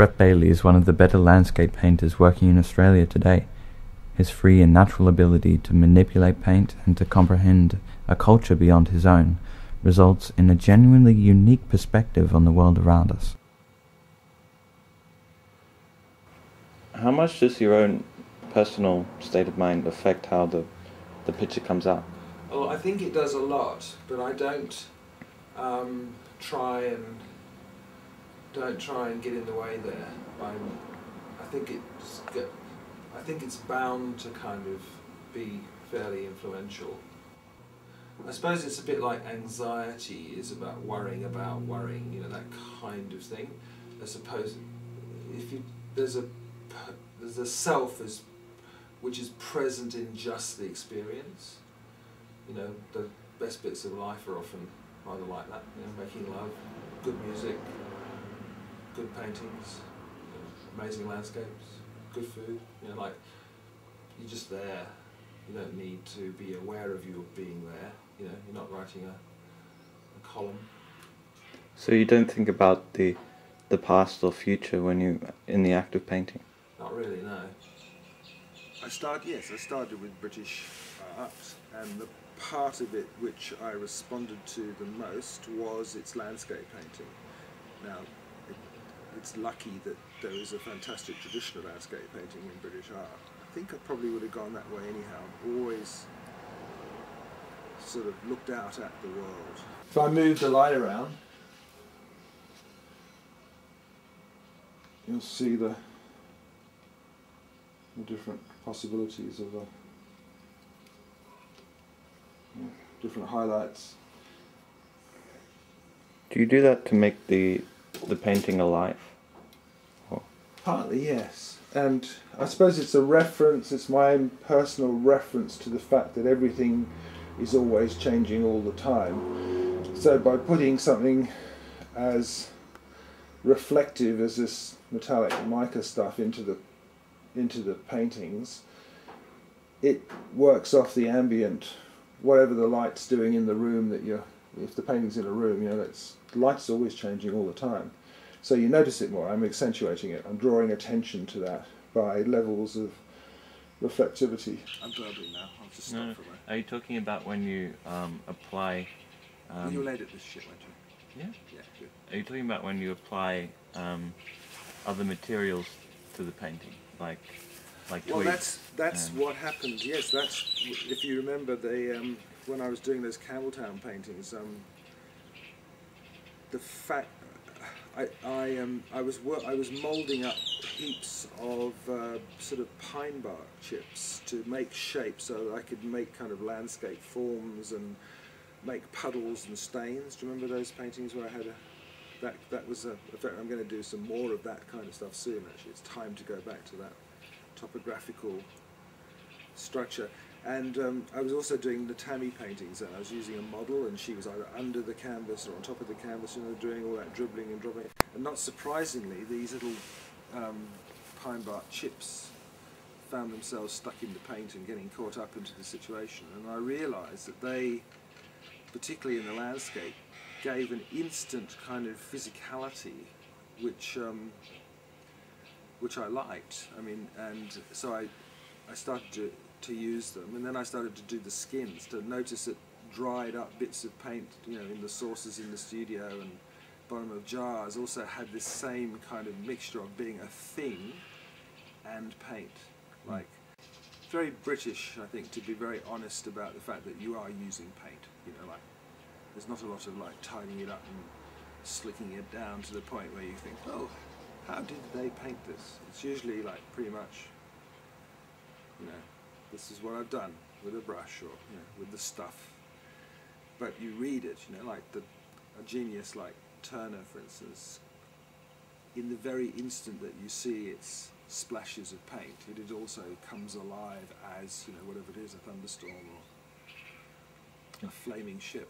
Brett Bailey is one of the better landscape painters working in Australia today. His free and natural ability to manipulate paint and to comprehend a culture beyond his own results in a genuinely unique perspective on the world around us. How much does your own personal state of mind affect how the picture comes out? Well, I think it does a lot, but I don't try and get in the way there. I think it's bound to kind of be fairly influential. I suppose it's a bit like anxiety is about worrying, you know, that kind of thing. I suppose if there's a self which is present in just the experience. You know, the best bits of life are often rather like that. You know, making love, good music, good paintings, you know, amazing landscapes, good food. You know, like you're just there. You don't need to be aware of you being there. You know, you're not writing a column. So you don't think about the past or future when you're in the act of painting? Not really, no. I started with British art, and the part of it which I responded to the most was its landscape painting. Now, it's lucky that there is a fantastic tradition of landscape painting in British art. I think I probably would have gone that way anyhow. I've always sort of looked out at the world. If I move the light around, you'll see the different possibilities of different highlights. Do you do that to make the painting alive? Or? Partly, yes. And I suppose it's a reference, it's my own personal reference to the fact that everything is always changing all the time. So by putting something as reflective as this metallic mica stuff into the paintings, it works off the ambient, whatever the light's doing in the room that if the painting's in a room, you know, the light's always changing all the time. So you notice it more. I'm accentuating it. I'm drawing attention to that by levels of reflectivity. I'm burbling now. I'll just stop for a moment. Are you talking about when you apply... You'll edit this shit, won't you? Yeah? Yeah, good. Are you talking about when you apply other materials to the painting, like well, twigs? that's what happened. Yes, that's, if you remember the when I was doing those Campbelltown paintings, the fact I was moulding up heaps of sort of pine bark chips to make shapes so that I could make kind of landscape forms and make puddles and stains. Do you remember those paintings where I had that was in fact I'm going to do some more of that kind of stuff soon actually. It's time to go back to that topographical structure. And I was also doing the Tammy paintings, and I was using a model, and she was either under the canvas or on top of the canvas, you know, doing all that dribbling and dropping. And not surprisingly, these little pine bark chips found themselves stuck in the paint and getting caught up into the situation. And I realised that they, particularly in the landscape, gave an instant kind of physicality, which I liked. I mean, and so I started to use them, and then I started to do the skins, to notice that dried up bits of paint, you know, in the saucers in the studio and bottom of jars also had this same kind of mixture of being a thing and paint. Like, it's very British, I think, to be very honest about the fact that you are using paint, you know, like, there's not a lot of like tidying it up and slicking it down to the point where you think, oh, how did they paint this? It's usually like pretty much, you know, this is what I've done with a brush or, you know, with the stuff. But you read it, you know, like a genius like Turner, for instance, in the very instant that you see its splashes of paint, it also comes alive as, you know, whatever it is, a thunderstorm or a flaming ship.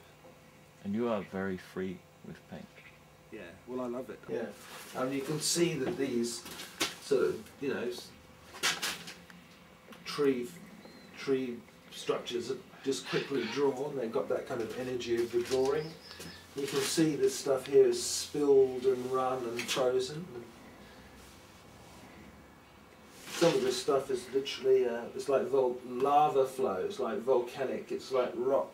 And you are very free with paint. Yeah, well, I love it. Yeah, and you can see that these sort of, you know, tree structures are just quickly drawn. They've got that kind of energy of the drawing. You can see this stuff here is spilled and run and frozen. some of this stuff is literally, it's like lava flow, it's like volcanic, it's like rock.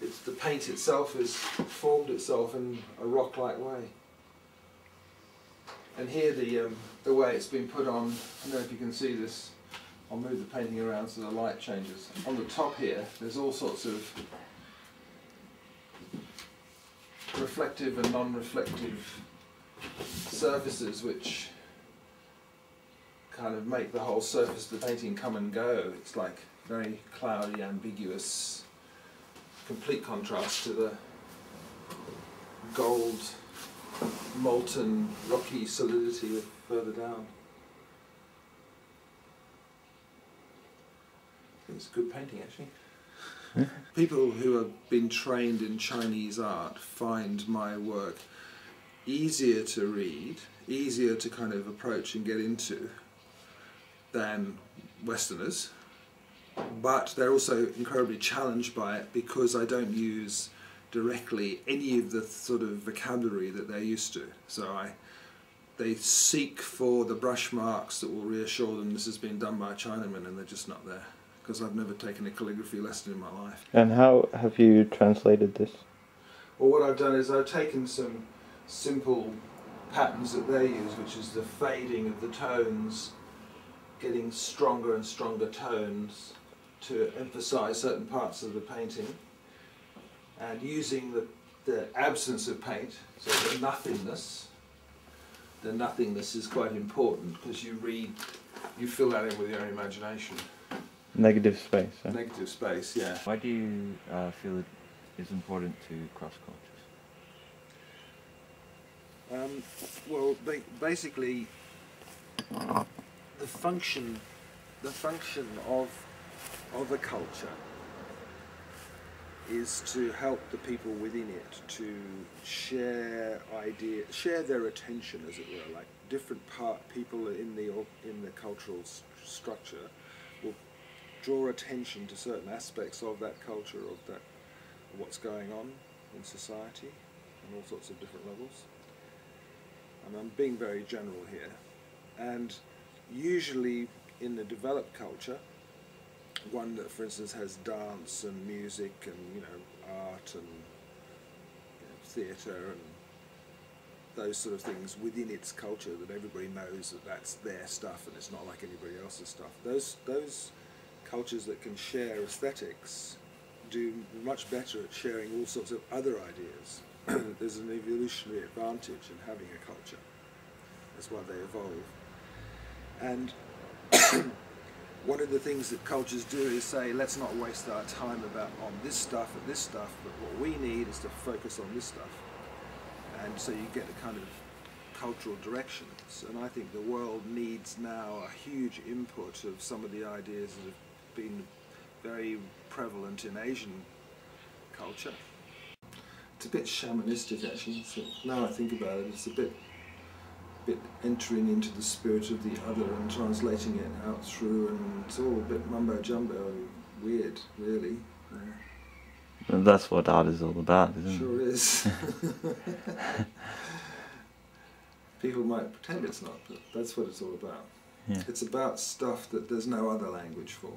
It's the paint itself has formed itself in a rock-like way. And here the way it's been put on, I don't know if you can see this, I'll move the painting around so the light changes. On the top here, there's all sorts of reflective and non-reflective surfaces which kind of make the whole surface of the painting come and go. It's like very cloudy, ambiguous, complete contrast to the gold, molten, rocky solidity further down. I think it's a good painting, actually. People who have been trained in Chinese art find my work easier to read, easier to kind of approach and get into than Westerners, but they're also incredibly challenged by it because I don't use directly any of the sort of vocabulary that they're used to. So they seek for the brush marks that will reassure them this has been done by a Chinaman, and they're just not there, because I've never taken a calligraphy lesson in my life. And how have you translated this? Well, what I've done is I've taken some simple patterns that they use, which is the fading of the tones, getting stronger and stronger tones to emphasize certain parts of the painting, and using the absence of paint, so the nothingness. The nothingness is quite important because you fill that in with your own imagination. Negative space. Huh? Negative space, yeah. Why do you feel it is important to cross cultures? Well, basically, the function of a culture is to help the people within it to share their attention, as it were. Like different people in the cultural structure will draw attention to certain aspects of that culture, of what's going on in society, on all sorts of different levels. And I'm being very general here. And usually in the developed culture, one that, for instance, has dance and music and art and theatre and those sort of things within its culture, that everybody knows that that's their stuff and it's not like anybody else's stuff. Those cultures that can share aesthetics do much better at sharing all sorts of other ideas. There's an evolutionary advantage in having a culture. That's why they evolve. And one of the things that cultures do is say, let's not waste our time on this stuff and this stuff, but what we need is to focus on this stuff. And so you get a kind of cultural directions. And I think the world needs now a huge input of some of the ideas that have been very prevalent in Asian culture. It's a bit shamanistic, actually. So now I think about it, it's a bit entering into the spirit of the other and translating it out through, and it's all a bit mumbo jumbo, weird, really. And that's what art is all about, isn't it? Sure is. People might pretend it's not, but that's what it's all about. Yeah. It's about stuff that there's no other language for.